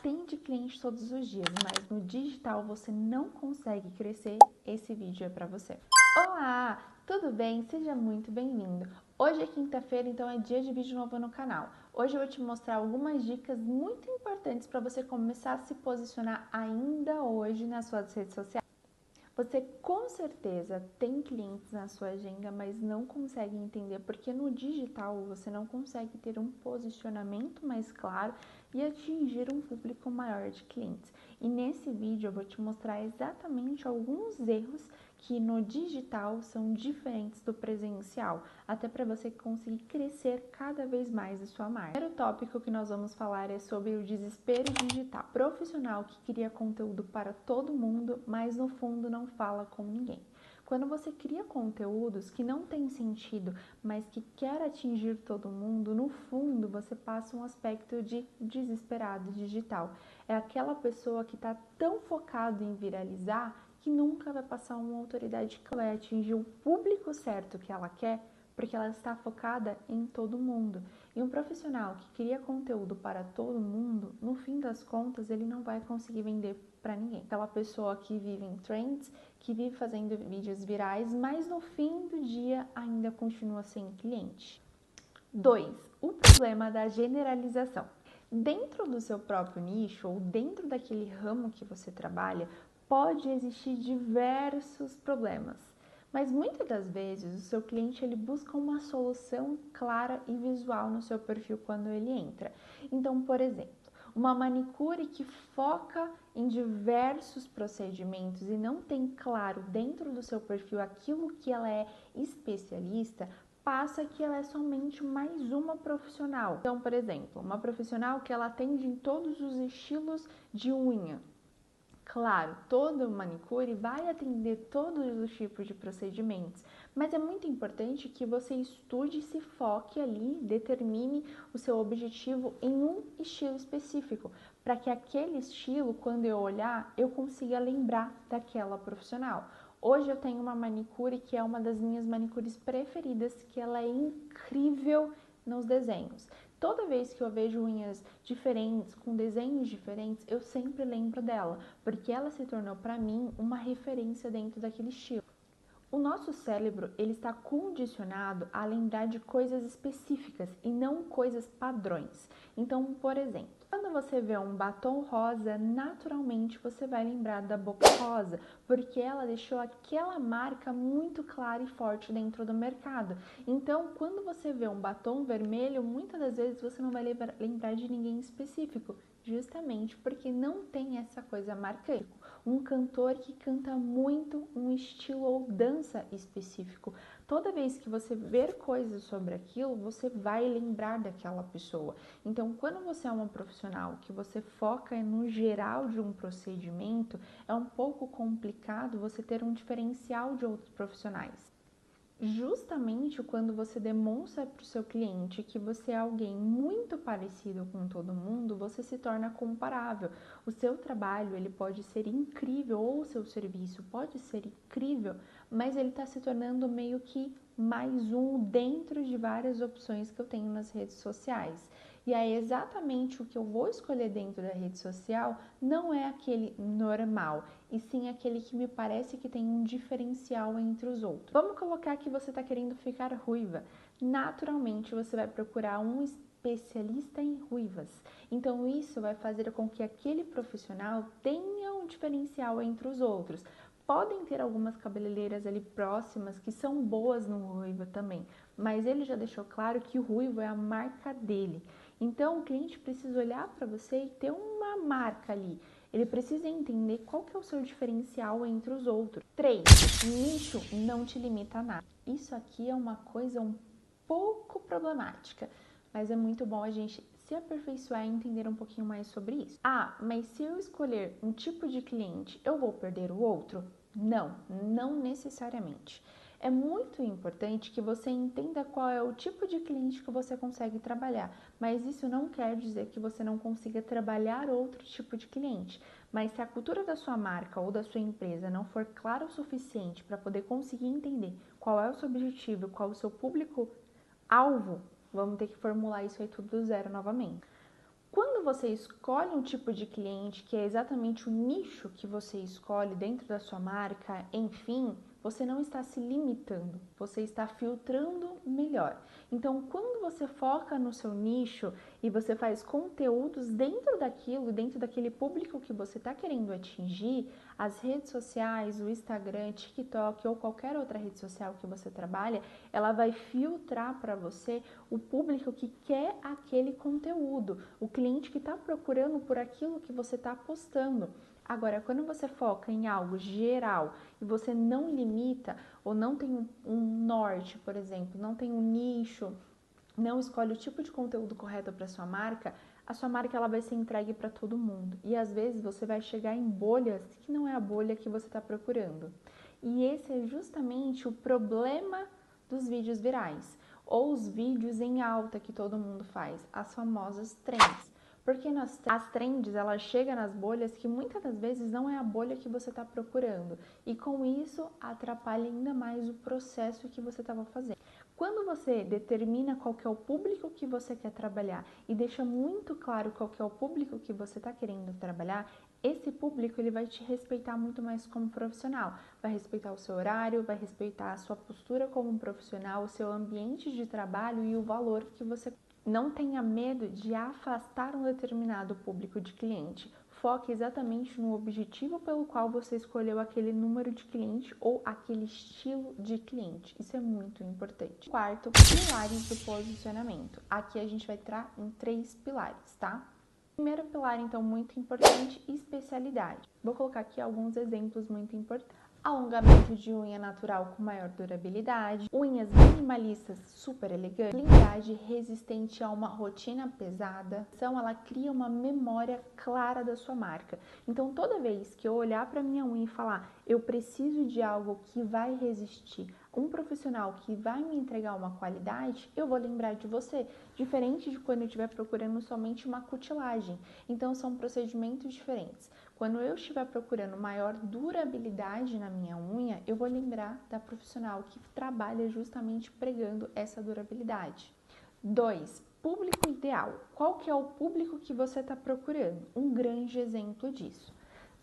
atende cliente todos os dias, mas no digital você não consegue crescer, esse vídeo é para você. Olá, tudo bem? Seja muito bem-vindo. Hoje é quinta-feira, então é dia de vídeo novo no canal. Hoje eu vou te mostrar algumas dicas muito importantes para você começar a se posicionar ainda hoje nas suas redes sociais. Você com certeza tem clientes na sua agenda, mas não consegue entender porque no digital você não consegue ter um posicionamento mais claro e atingir um público maior de clientes. E nesse vídeo eu vou te mostrar exatamente alguns erros que no digital são diferentes do presencial, até para você conseguir crescer cada vez mais a sua marca. O primeiro tópico que nós vamos falar é sobre o desespero digital. Profissional que cria conteúdo para todo mundo, mas no fundo não fala com ninguém. Quando você cria conteúdos que não têm sentido, mas que quer atingir todo mundo, no fundo você passa um aspecto de desesperado digital. É aquela pessoa que está tão focada em viralizar que nunca vai passar uma autoridade que vai atingir o público certo que ela quer, porque ela está focada em todo mundo. E um profissional que cria conteúdo para todo mundo, no fim das contas, ele não vai conseguir vender para ninguém. Aquela pessoa que vive em trends, que vive fazendo vídeos virais, mas no fim do dia ainda continua sem cliente. 2. O problema da generalização. Dentro do seu próprio nicho ou dentro daquele ramo que você trabalha, pode existir diversos problemas. Mas muitas das vezes o seu cliente ele busca uma solução clara e visual no seu perfil quando ele entra. Então, por exemplo, uma manicure que foca em diversos procedimentos e não tem claro dentro do seu perfil aquilo que ela é especialista, passa que ela é somente mais uma profissional. Então, por exemplo, uma profissional que ela atende em todos os estilos de unha. Claro, toda manicure vai atender todos os tipos de procedimentos, mas é muito importante que você estude, se foque ali, determine o seu objetivo em um estilo específico, para que aquele estilo, quando eu olhar, eu consiga lembrar daquela profissional. Hoje eu tenho uma manicure que é uma das minhas manicures preferidas, que ela é incrível nos desenhos. Toda vez que eu vejo unhas diferentes, com desenhos diferentes, eu sempre lembro dela, porque ela se tornou para mim uma referência dentro daquele estilo. O nosso cérebro, ele está condicionado a lembrar de coisas específicas e não coisas padrões. Então, por exemplo, quando você vê um batom rosa, naturalmente você vai lembrar da Boca Rosa, porque ela deixou aquela marca muito clara e forte dentro do mercado. Então, quando você vê um batom vermelho, muitas das vezes você não vai lembrar de ninguém específico, justamente porque não tem essa coisa marcante. Um cantor que canta muito um estilo ou dança específico. Toda vez que você ver coisas sobre aquilo, você vai lembrar daquela pessoa. Então, quando você é uma profissional que você foca no geral de um procedimento, é um pouco complicado você ter um diferencial de outros profissionais. Justamente quando você demonstra para o seu cliente que você é alguém muito parecido com todo mundo, você se torna comparável. O seu trabalho ele pode ser incrível ou o seu serviço pode ser incrível, mas ele está se tornando meio que mais um dentro de várias opções que eu tenho nas redes sociais. E aí exatamente o que eu vou escolher dentro da rede social não é aquele normal, e sim aquele que me parece que tem um diferencial entre os outros. Vamos colocar que você está querendo ficar ruiva. Naturalmente você vai procurar um especialista em ruivas. Então isso vai fazer com que aquele profissional tenha um diferencial entre os outros. Podem ter algumas cabeleireiras ali próximas que são boas no ruivo também, mas ele já deixou claro que o ruivo é a marca dele. Então o cliente precisa olhar para você e ter uma marca ali. Ele precisa entender qual que é o seu diferencial entre os outros. 3. Nicho não te limita a nada. Isso aqui é uma coisa um pouco problemática, mas é muito bom a gente se aperfeiçoar e entender um pouquinho mais sobre isso. Ah, mas se eu escolher um tipo de cliente, eu vou perder o outro? Não, não necessariamente. É muito importante que você entenda qual é o tipo de cliente que você consegue trabalhar, mas isso não quer dizer que você não consiga trabalhar outro tipo de cliente. Mas se a cultura da sua marca ou da sua empresa não for clara o suficiente para poder conseguir entender qual é o seu objetivo, qual é o seu público-alvo, vamos ter que formular isso aí tudo do zero novamente. Quando você escolhe um tipo de cliente, que é exatamente o nicho que você escolhe dentro da sua marca, enfim, você não está se limitando, você está filtrando melhor. Então, quando você foca no seu nicho e você faz conteúdos dentro daquilo, dentro daquele público que você está querendo atingir, as redes sociais, o Instagram, TikTok ou qualquer outra rede social que você trabalha, ela vai filtrar para você o público que quer aquele conteúdo, o cliente que está procurando por aquilo que você está postando. Agora, quando você foca em algo geral e você não limita ou não tem um norte, por exemplo, não tem um nicho, não escolhe o tipo de conteúdo correto para sua marca, a sua marca ela vai ser entregue para todo mundo. E às vezes você vai chegar em bolhas que não é a bolha que você está procurando. E esse é justamente o problema dos vídeos virais ou os vídeos em alta que todo mundo faz, as famosas trends. Porque as trends, elas chegam nas bolhas que muitas das vezes não é a bolha que você está procurando. E com isso, atrapalha ainda mais o processo que você estava fazendo. Quando você determina qual que é o público que você quer trabalhar e deixa muito claro qual que é o público que você está querendo trabalhar, esse público ele vai te respeitar muito mais como profissional, vai respeitar o seu horário, vai respeitar a sua postura como um profissional, o seu ambiente de trabalho e o valor que você. Não tenha medo de afastar um determinado público de cliente. Foque exatamente no objetivo pelo qual você escolheu aquele número de cliente ou aquele estilo de cliente. Isso é muito importante. Quarto, pilares do posicionamento. Aqui a gente vai entrar em 3 pilares, tá? Primeiro pilar, então, muito importante, especialidade. Vou colocar aqui alguns exemplos muito importantes. Alongamento de unha natural com maior durabilidade, unhas minimalistas super elegantes, blindagem resistente a uma rotina pesada. Então, ela cria uma memória clara da sua marca. Então, toda vez que eu olhar para minha unha e falar, eu preciso de algo que vai resistir, um profissional que vai me entregar uma qualidade, eu vou lembrar de você, diferente de quando eu estiver procurando somente uma cutilagem. Então, são procedimentos diferentes. Quando eu estiver procurando maior durabilidade na minha unha, eu vou lembrar da profissional que trabalha justamente pregando essa durabilidade. 2. Público ideal. Qual que é o público que você está procurando? Um grande exemplo disso.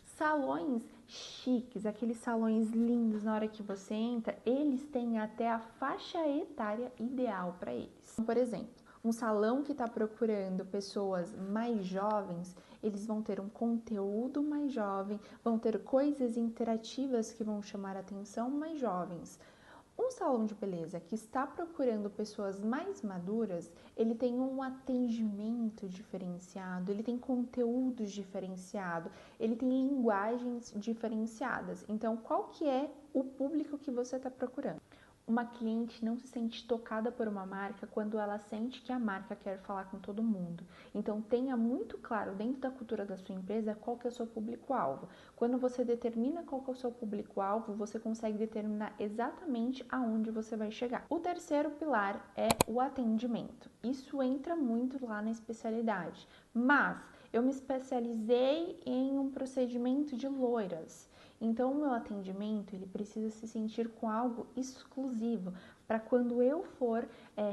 Salões chiques, aqueles salões lindos na hora que você entra, eles têm até a faixa etária ideal para eles. Por exemplo, um salão que está procurando pessoas mais jovens, eles vão ter um conteúdo mais jovem, vão ter coisas interativas que vão chamar a atenção mais jovens. Um salão de beleza que está procurando pessoas mais maduras, ele tem um atendimento diferenciado, ele tem conteúdos diferenciados, ele tem linguagens diferenciadas. Então, qual que é o público que você está procurando? Uma cliente não se sente tocada por uma marca quando ela sente que a marca quer falar com todo mundo. Então, tenha muito claro dentro da cultura da sua empresa qual que é o seu público-alvo. Quando você determina qual que é o seu público-alvo, você consegue determinar exatamente aonde você vai chegar. O terceiro pilar é o atendimento. Isso entra muito lá na especialidade, mas eu me especializei em um procedimento de loiras. Então, o meu atendimento, ele precisa se sentir com algo exclusivo. Para quando eu for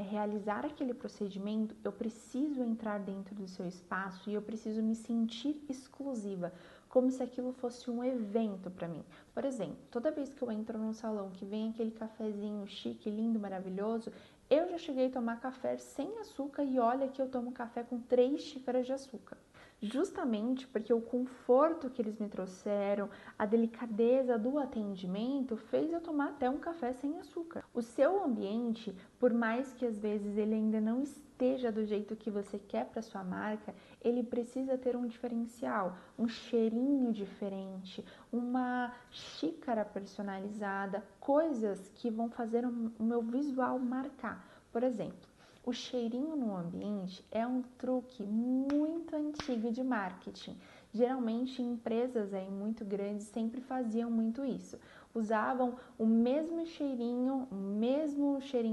realizar aquele procedimento, eu preciso entrar dentro do seu espaço e eu preciso me sentir exclusiva, como se aquilo fosse um evento para mim. Por exemplo, toda vez que eu entro num salão que vem aquele cafezinho chique, lindo, maravilhoso, eu já cheguei a tomar café sem açúcar e olha que eu tomo café com 3 xícaras de açúcar. Justamente porque o conforto que eles me trouxeram, a delicadeza do atendimento fez eu tomar até um café sem açúcar. O seu ambiente, por mais que às vezes ele ainda não esteja do jeito que você quer para sua marca, ele precisa ter um diferencial, um cheirinho diferente, uma xícara personalizada, coisas que vão fazer o meu visual marcar. Por exemplo, o cheirinho no ambiente é um truque muito antigo de marketing. Geralmente, empresas muito grandes sempre faziam muito isso. Usavam o mesmo cheirinho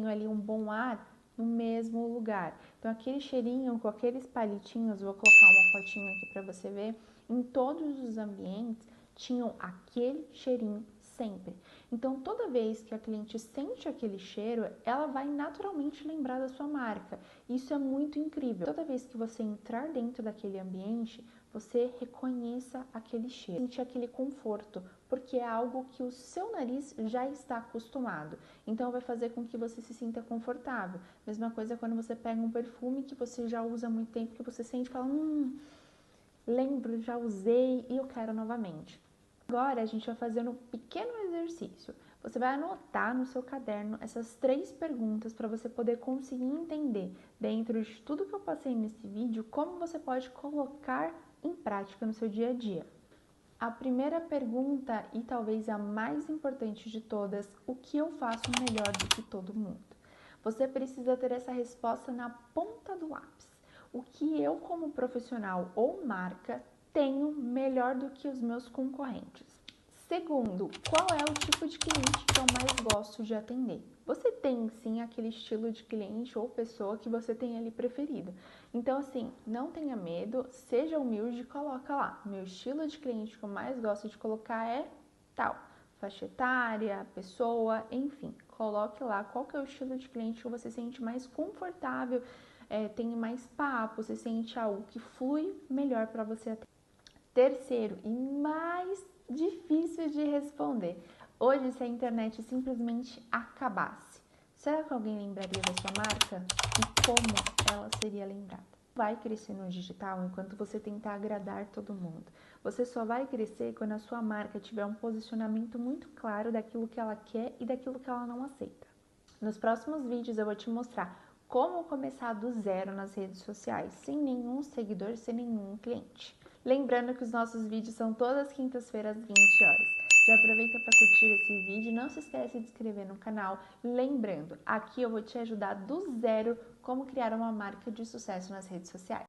ali, um bom ar, no mesmo lugar. Então, aquele cheirinho com aqueles palitinhos, vou colocar uma fotinho aqui para você ver, em todos os ambientes tinham aquele cheirinho sempre. Então, toda vez que a cliente sente aquele cheiro, ela vai naturalmente lembrar da sua marca. Isso é muito incrível. Toda vez que você entrar dentro daquele ambiente, você reconheça aquele cheiro, sentir aquele conforto, porque é algo que o seu nariz já está acostumado. Então, vai fazer com que você se sinta confortável. Mesma coisa quando você pega um perfume que você já usa há muito tempo, que você sente e fala, lembro, já usei e eu quero novamente. Agora, a gente vai fazer um pequeno exercício. Você vai anotar no seu caderno essas 3 perguntas para você poder conseguir entender, dentro de tudo que eu passei nesse vídeo, como você pode colocar em prática no seu dia a dia. A primeira pergunta, e talvez a mais importante de todas, o que eu faço melhor do que todo mundo? Você precisa ter essa resposta na ponta do lápis. O que eu, como profissional ou marca, tenho melhor do que os meus concorrentes? Segundo, qual é o tipo de cliente que eu mais gosto de atender? Você tem sim aquele estilo de cliente ou pessoa que você tem ali preferido. Então assim, não tenha medo, seja humilde e coloca lá. Meu estilo de cliente que eu mais gosto de colocar é tal. Faixa etária, pessoa, enfim. Coloque lá qual que é o estilo de cliente que você se sente mais confortável, tem mais papo, você sente algo que flui melhor para você atender. Terceiro e mais difícil de responder. Hoje, se a internet simplesmente acabasse, será que alguém lembraria da sua marca? E como ela seria lembrada? Vai crescer no digital enquanto você tentar agradar todo mundo. Você só vai crescer quando a sua marca tiver um posicionamento muito claro daquilo que ela quer e daquilo que ela não aceita. Nos próximos vídeos eu vou te mostrar como começar do zero nas redes sociais, sem nenhum seguidor, sem nenhum cliente. Lembrando que os nossos vídeos são todas as quintas-feiras, 20 horas. Já aproveita para curtir esse vídeo, não se esquece de se inscrever no canal. Lembrando, aqui eu vou te ajudar do zero como criar uma marca de sucesso nas redes sociais.